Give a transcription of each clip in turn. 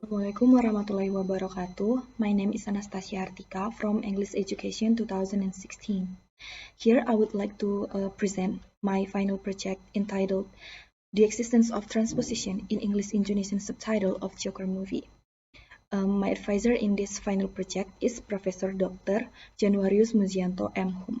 Assalamualaikum warahmatullahi wabarakatuh. My name is Anastasia HARTIKA from English Education 2016. Here I would like to present my final project entitled The Existence of Transposition in English Indonesian Subtitle of Joker Movie. My advisor in this final project is Professor Dr. Januarius Muzianto M. Hum.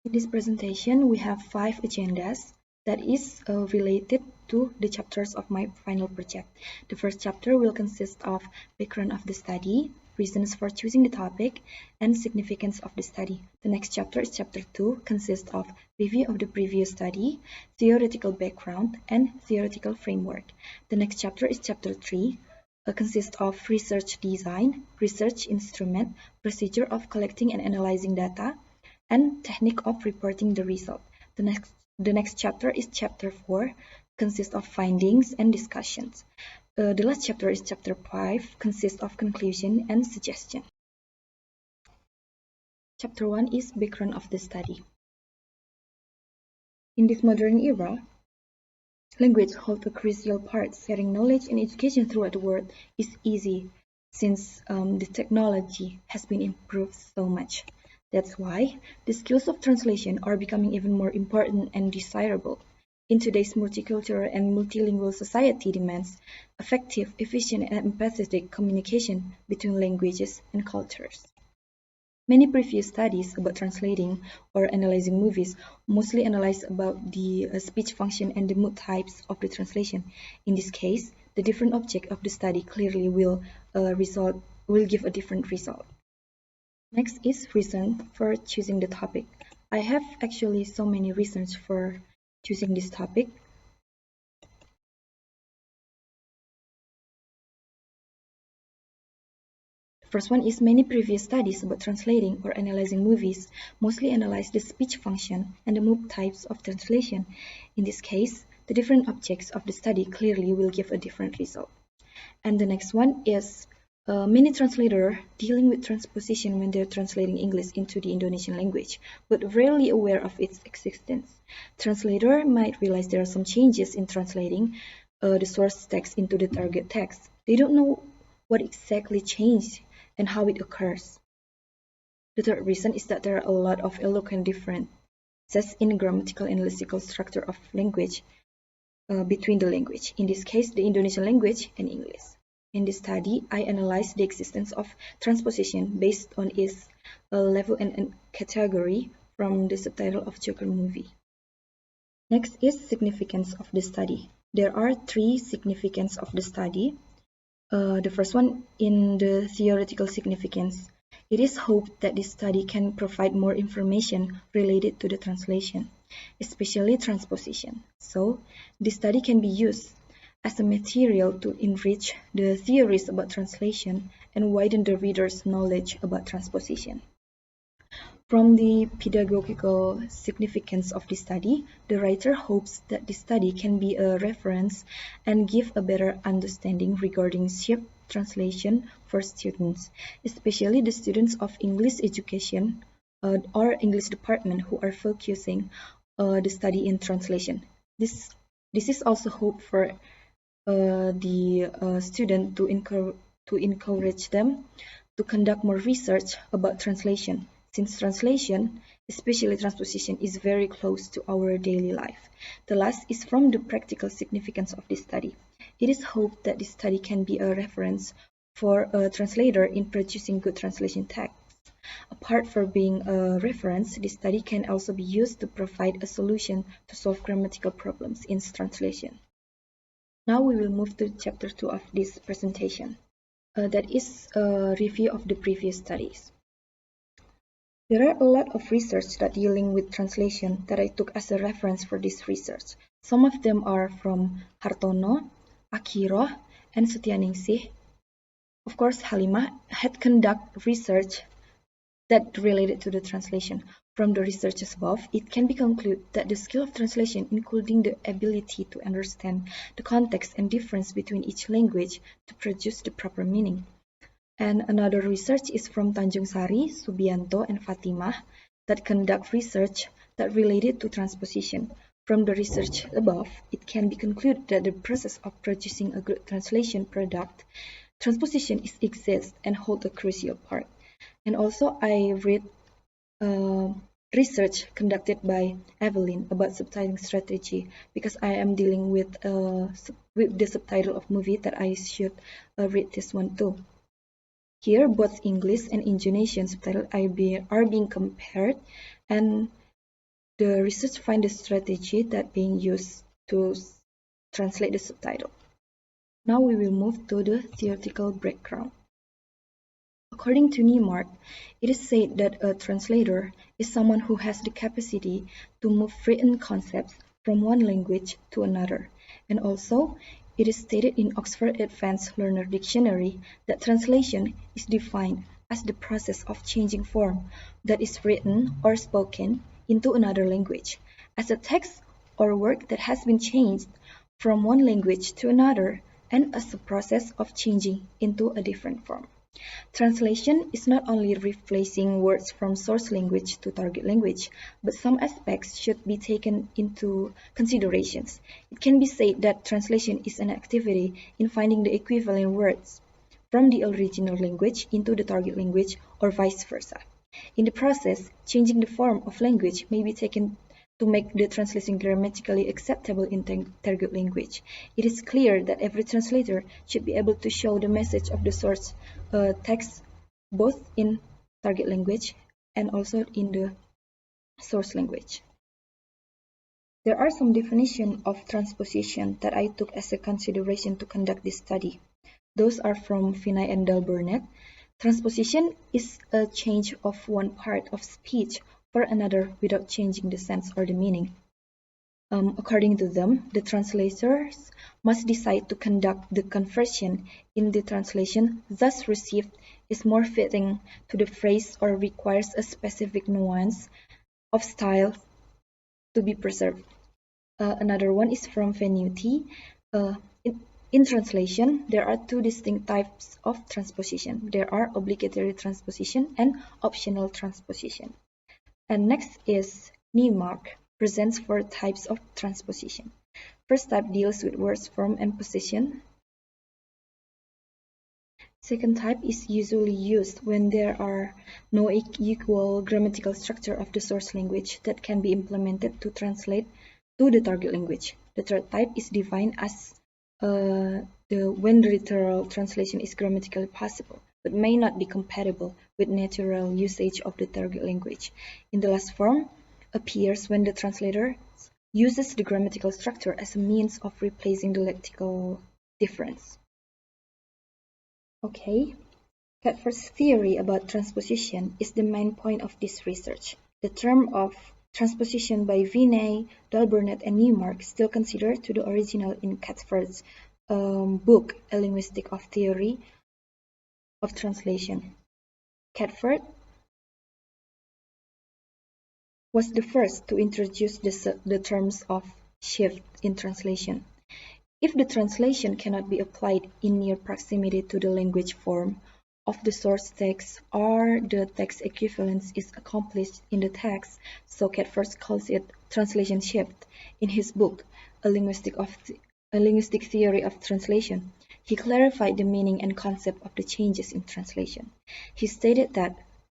In this presentation, we have 5 agendas that is related to the chapters of my final project. The first chapter will consist of background of the study, reasons for choosing the topic, and significance of the study. The next chapter is chapter 2, consists of review of the previous study, theoretical background, and theoretical framework. The next chapter is chapter 3, consists of research design, research instrument, procedure of collecting and analyzing data, and technique of reporting the result. The next chapter is chapter 4, consists of findings and discussions. The last chapter is chapter 5, consists of conclusion and suggestion. Chapter 1 is background of the study. In this modern era, language holds a crucial part. Sharing knowledge and education throughout the world is easy since the technology has been improved so much. That's why the skills of translation are becoming even more important and desirable. In today's multicultural and multilingual society demands effective, efficient, and empathetic communication between languages and cultures. Many previous studies about translating or analyzing movies mostly analyze about the speech function and the mood types of the translation. In this case, the different object of the study clearly will give a different result. Next is reason for choosing the topic. I have actually so many reasons for choosing this topic. The first one is many previous studies about translating or analyzing movies mostly analyze the speech function and the mood types of translation. In this case, the different objects of the study clearly will give a different result. And the next one is many translators dealing with transposition when they're translating English into the Indonesian language, but rarely aware of its existence. Translator might realize there are some changes in translating the source text into the target text. They don't know what exactly changed and how it occurs. The third reason is that there are a lot of eloquent differences in grammatical and lexical structure of language between the language, in this case the Indonesian language and English. In this study, I analyzed the existence of transposition based on its level and category from the subtitle of Joker movie. Next is significance of the study. There are 3 significance of the study. The first one in the theoretical significance. It is hoped that this study can provide more information related to the translation, especially transposition. So, this study can be used as a material to enrich the theories about translation and widen the reader's knowledge about transposition. From the pedagogical significance of the study, the writer hopes that the study can be a reference and give a better understanding regarding shape translation for students, especially the students of English education or English department who are focusing the study in translation. This is also hope for the student to encourage them to conduct more research about translation, since translation, especially transposition, is very close to our daily life. The last is from the practical significance of this study. It is hoped that this study can be a reference for a translator in producing good translation texts. Apart from being a reference, this study can also be used to provide a solution to solve grammatical problems in translation. Now we will move to chapter 2 of this presentation. That is a review of the previous studies. There are a lot of research that dealing with translation that I took as a reference for this research. Some of them are from Hartono, Akiro, and Setianingsih. Of course, Halimah had conducted research that related to the translation. From the research above, it can be concluded that the skill of translation, including the ability to understand the context and difference between each language to produce the proper meaning. And another research is from Tanjung Sari, Subianto, and Fatimah that conduct research that related to transposition. From the research above, it can be concluded that the process of producing a good translation product, transposition exists and hold a crucial part. And also, I read research conducted by Evelyn about subtitling strategy because I am dealing with the subtitle of movie that I should read this one too. Here, both English and Indonesian subtitles are being compared, and the research find the strategy that being used to translate the subtitle. Now we will move to the theoretical background. According to Niemark, it is said that a translator is someone who has the capacity to move written concepts from one language to another. And also, it is stated in Oxford Advanced Learner Dictionary that translation is defined as the process of changing form that is written or spoken into another language, as a text or work that has been changed from one language to another, and as a process of changing into a different form. Translation is not only replacing words from source language to target language, but some aspects should be taken into considerations. It can be said that translation is an activity in finding the equivalent words from the original language into the target language or vice versa. In the process, changing the form of language may be taken to make the translation grammatically acceptable in target language. It is clear that every translator should be able to show the message of the source text both in target language and also in the source language. There are some definitions of transposition that I took as a consideration to conduct this study. Those are from Vinay and Burnett. Transposition is a change of one part of speech for another without changing the sense or the meaning. According to them, the translators must decide to conduct the conversion in the translation thus received is more fitting to the phrase or requires a specific nuance of style to be preserved. Another one is from Venuti. In translation, there are two distinct types of transposition. There are obligatory transposition and optional transposition. And next is Niemark presents four types of transposition. First type deals with words, form, and position. Second type is usually used when there are no equal grammatical structure of the source language that can be implemented to translate to the target language. The third type is defined as when the literal translation is grammatically possible, but may not be compatible with natural usage of the target language. In the last form, appears when the translator uses the grammatical structure as a means of replacing the lexical difference. Okay, Catford's theory about transposition is the main point of this research. The term of transposition by Vinay, Burnett, and Niemark still considered to the original in Catford's book, A Linguistic of Theory of Translation. Catford was the first to introduce the terms of shift in translation. If the translation cannot be applied in near proximity to the language form of the source text or the text equivalence is accomplished in the text, so Catford calls it translation shift in his book, A Linguistic Theory of Translation. He clarified the meaning and concept of the changes in translation. He stated that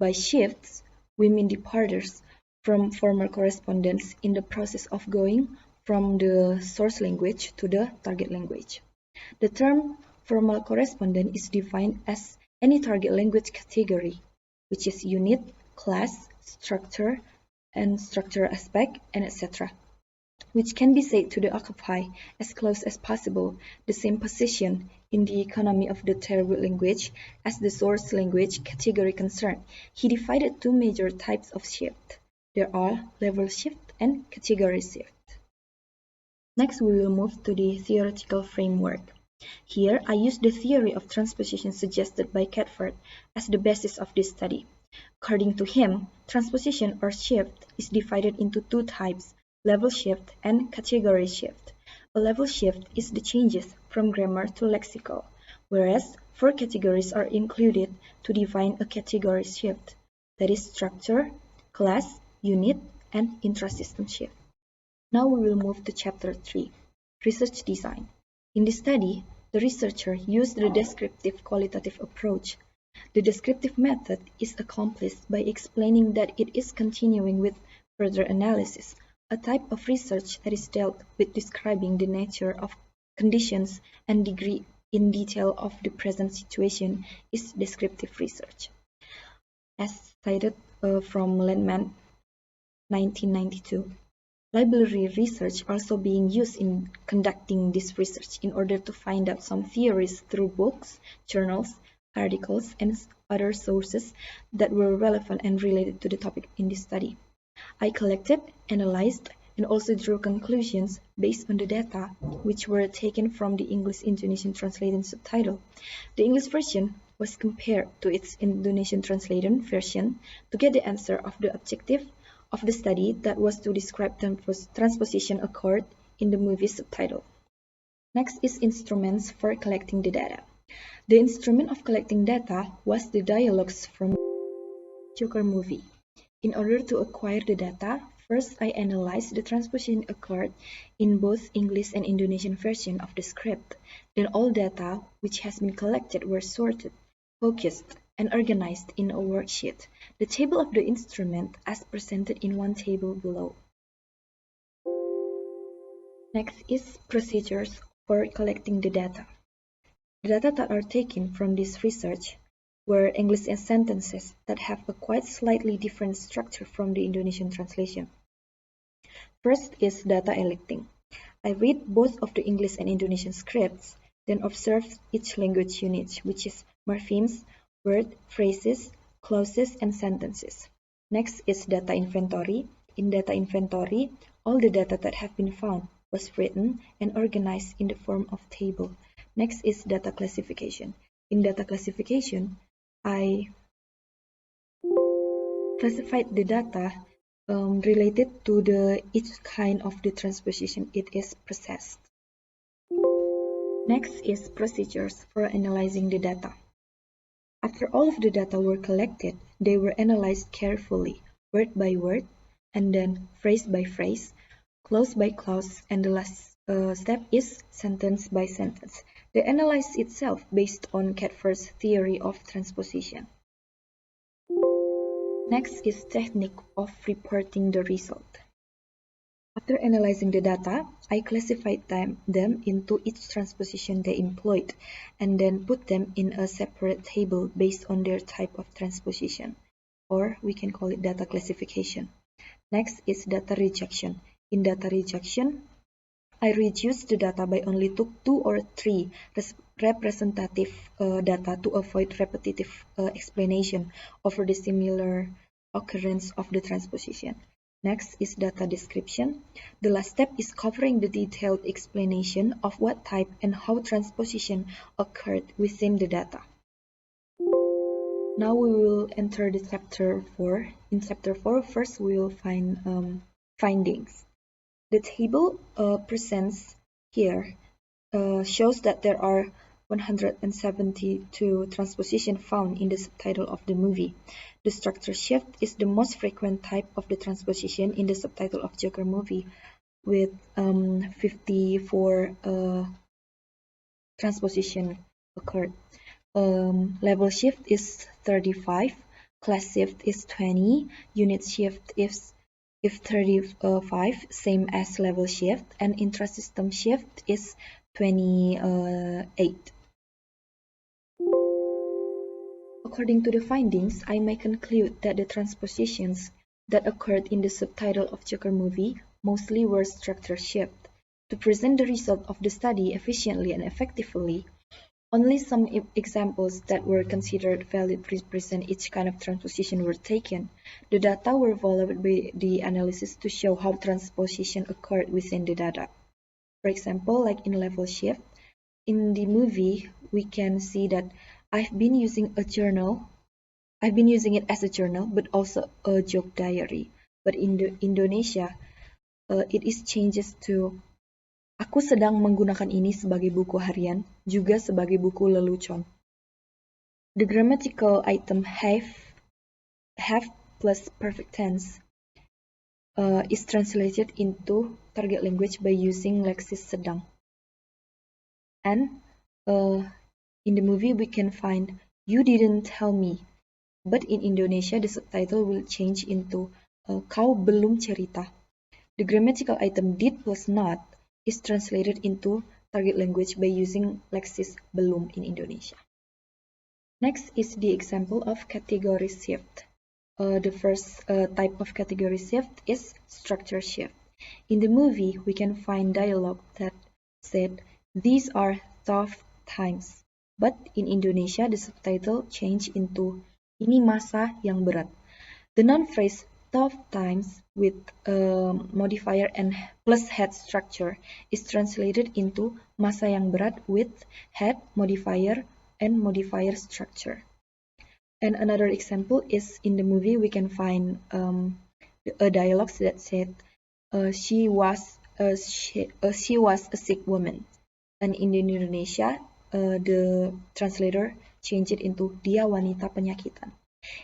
by shifts, we mean departures from former correspondence in the process of going from the source language to the target language. The term formal correspondence is defined as any target language category, which is unit, class, structure, and structural aspect, and etc., which can be said to occupy as close as possible the same position in the economy of the target language as the source language category concerned. He divided two major types of shift. There are level shift and category shift. Next, we will move to the theoretical framework. Here, I use the theory of transposition suggested by Catford as the basis of this study. According to him, transposition or shift is divided into two types, level shift and category shift. A level shift is the changes from grammar to lexical, whereas four categories are included to define a category shift, that is structure, class, unit, and intrasystem shift. Now we will move to Chapter 3, Research Design. In this study, the researcher used the descriptive qualitative approach. The descriptive method is accomplished by explaining that it is continuing with further analysis. A type of research that is dealt with describing the nature of conditions and degree in detail of the present situation is descriptive research. As cited from Landman 1992. Library research also being used in conducting this research in order to find out some theories through books, journals, articles, and other sources that were relevant and related to the topic in this study. I collected, analyzed, and also drew conclusions based on the data which were taken from the English-Indonesian translated subtitle. The English version was compared to its Indonesian translated version to get the answer of the objective of the study that was to describe transposition occurred in the movie subtitle. Next is instruments for collecting the data. The instrument of collecting data was the dialogues from Joker movie. In order to acquire the data, first I analyzed the transposition occurred in both English and Indonesian version of the script. Then all data which has been collected were sorted, focused, and organized in a worksheet. The table of the instrument as presented in one table below. Next is procedures for collecting the data. The data that are taken from this research were English sentences that have a quite slightly different structure from the Indonesian translation. First is data electing. I read both of the English and Indonesian scripts, then observe each language unit, which is morphemes, word, phrases, clauses, and sentences. Next is data inventory. In data inventory, all the data that have been found was written and organized in the form of table. Next is data classification. In data classification, I classified the data related to each kind of the transposition it is processed. Next is procedures for analyzing the data. After all of the data were collected, they were analyzed carefully, word by word, and then phrase by phrase, clause by clause, and the last step is sentence by sentence. The analysis itself based on Cadford's theory of transposition. Next is technique of reporting the result. After analyzing the data, I classified them into each transposition they employed, and then put them in a separate table based on their type of transposition, or we can call it data classification. Next is data rejection. In data rejection, I reduced the data by only took 2 or 3 representative data to avoid repetitive explanation over the similar occurrence of the transposition. Next is data description. The last step is covering the detailed explanation of what type and how transposition occurred within the data. Now we will enter the chapter 4. In chapter 4, first we will find findings. The table presents here shows that there are 172 transpositions found in the subtitle of the movie. The structure shift is the most frequent type of the transposition in the subtitle of Joker movie, with 54 transposition occurred. Level shift is 35, class shift is 20, unit shift is 35, same as level shift, and intrasystem shift is 28. According to the findings, I may conclude that the transpositions that occurred in the subtitle of Joker movie mostly were structure shift. To present the result of the study efficiently and effectively, only some examples that were considered valid to represent each kind of transposition were taken. The data were followed by the analysis to show how transposition occurred within the data. For example, like in level shift, in the movie, we can see that I've been using it as a journal, but also a joke diary. But in Indonesia, it is changes to aku sedang menggunakan ini sebagai buku harian, juga sebagai buku lelucon. The grammatical item have plus perfect tense is translated into target language by using leksis sedang. And in the movie we can find "You didn't tell me," but in Indonesia the subtitle will change into "Kau belum cerita." The grammatical item did plus not is translated into target language by using leksis belum in Indonesia. Next is the example of category shift. The first type of category shift is structure shift. In the movie, we can find dialogue that said, "These are tough times." But in Indonesia, the subtitle changed into "Ini masa yang berat." The noun phrase tough times with modifier and plus head structure is translated into masa yang berat with head, modifier, and modifier structure. And another example is in the movie we can find a dialogue that said she was a sick woman, and in Indonesia the translator changed it into dia wanita penyakitan.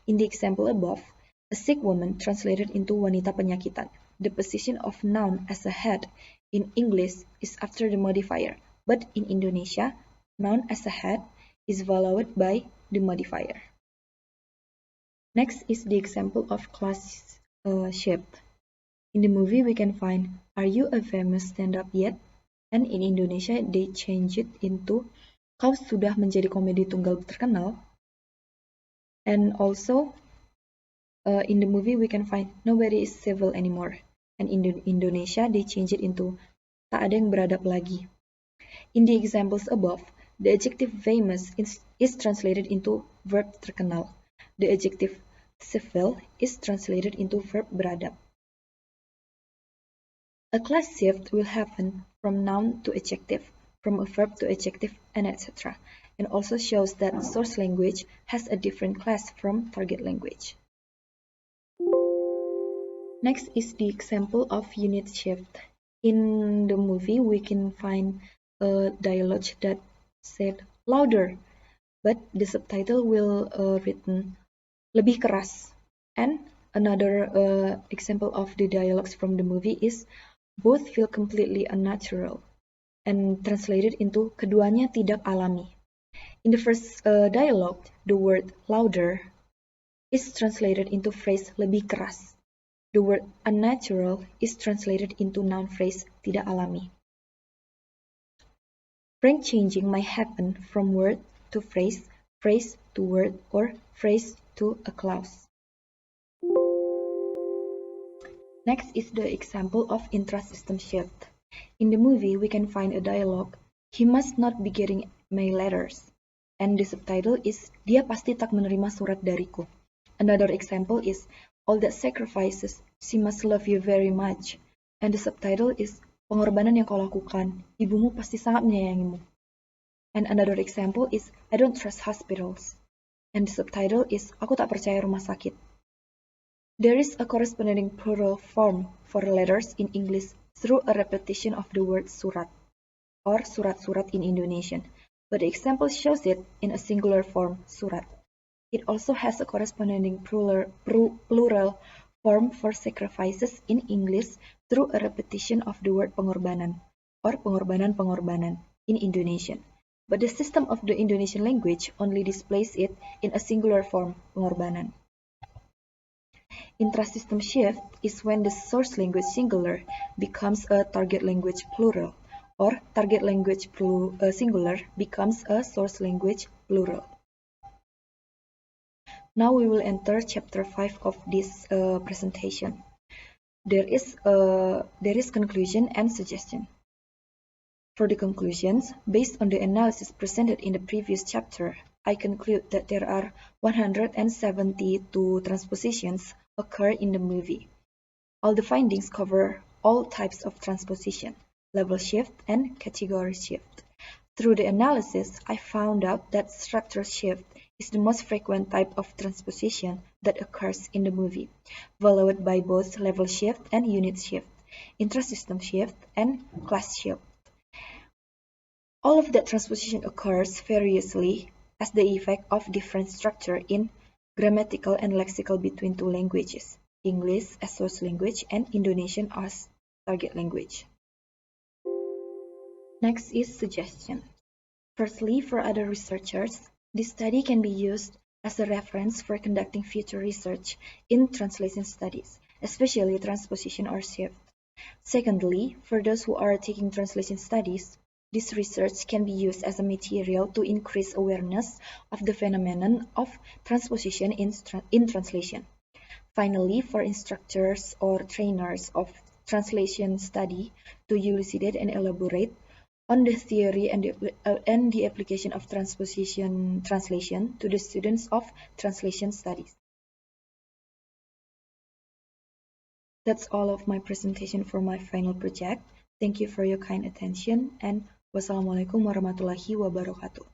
In the example above, a sick woman translated into wanita penyakitan. The position of noun as a head in English is after the modifier, but in Indonesia, noun as a head is followed by the modifier. Next is the example of class shift. In the movie we can find, "Are you a famous stand-up yet?" And in Indonesia they change it into, "Kau sudah menjadi komedi tunggal terkenal?" And also in the movie we can find, "Nobody is civil anymore." And in Indonesia they change it into, "Tak ada yang beradab lagi." In the examples above, the adjective famous is translated into verb terkenal. The adjective civil is translated into verb beradab. A class shift will happen from noun to adjective, from a verb to adjective, and etc. And also shows that source language has a different class from target language. Next is the example of unit shift. In the movie we can find a dialogue that said louder, but the subtitle will written lebih keras. And another example of the dialogues from the movie is both feel completely unnatural, and translated into keduanya tidak alami. In the first dialogue, the word louder is translated into phrase lebih keras. The word unnatural is translated into noun phrase tidak alami. Frank changing might happen from word to phrase to word, or phrase to a clause. Next is the example of intrasystem shift. In the movie, we can find a dialogue, "He must not be getting my letters." And the subtitle is, "Dia pasti tak menerima surat dariku." Another example is, "All that sacrifices, she must love you very much." And the subtitle is, "Pengorbanan yang kau lakukan, ibumu pasti sangat menyayangimu." And another example is, "I don't trust hospitals." And the subtitle is, "Aku tak percaya rumah sakit." There is a corresponding plural form for letters in English through a repetition of the word surat, or surat-surat in Indonesian, but the example shows it in a singular form, surat. It also has a corresponding plural form for sacrifices in English through a repetition of the word pengorbanan, or pengorbanan-pengorbanan in Indonesian. But the system of the Indonesian language only displays it in a singular form, pengorbanan. Intrasystem shift is when the source language singular becomes a target language plural, or target language singular becomes a source language plural. Now we will enter chapter 5 of this presentation. There is conclusion and suggestion. For the conclusions, based on the analysis presented in the previous chapter, I conclude that there are 172 transpositions occur in the movie. All the findings cover all types of transposition, level shift, and category shift. Through the analysis, I found out that structure shift is the most frequent type of transposition that occurs in the movie, followed by both level shift and unit shift, intrasystem shift, and class shift. All of that transposition occurs variously as the effect of different structure in grammatical and lexical between two languages. English as source language, and Indonesian as target language. Next is suggestion. Firstly, for other researchers, this study can be used as a reference for conducting future research in translation studies, especially transposition or shift. Secondly, for those who are taking translation studies, this research can be used as a material to increase awareness of the phenomenon of transposition in translation. Finally, for instructors or trainers of translation study to elucidate and elaborate on the theory and the application of transposition translation to the students of translation studies. That's all of my presentation for my final project. Thank you for your kind attention, and wassalamualaikum warahmatullahi wabarakatuh.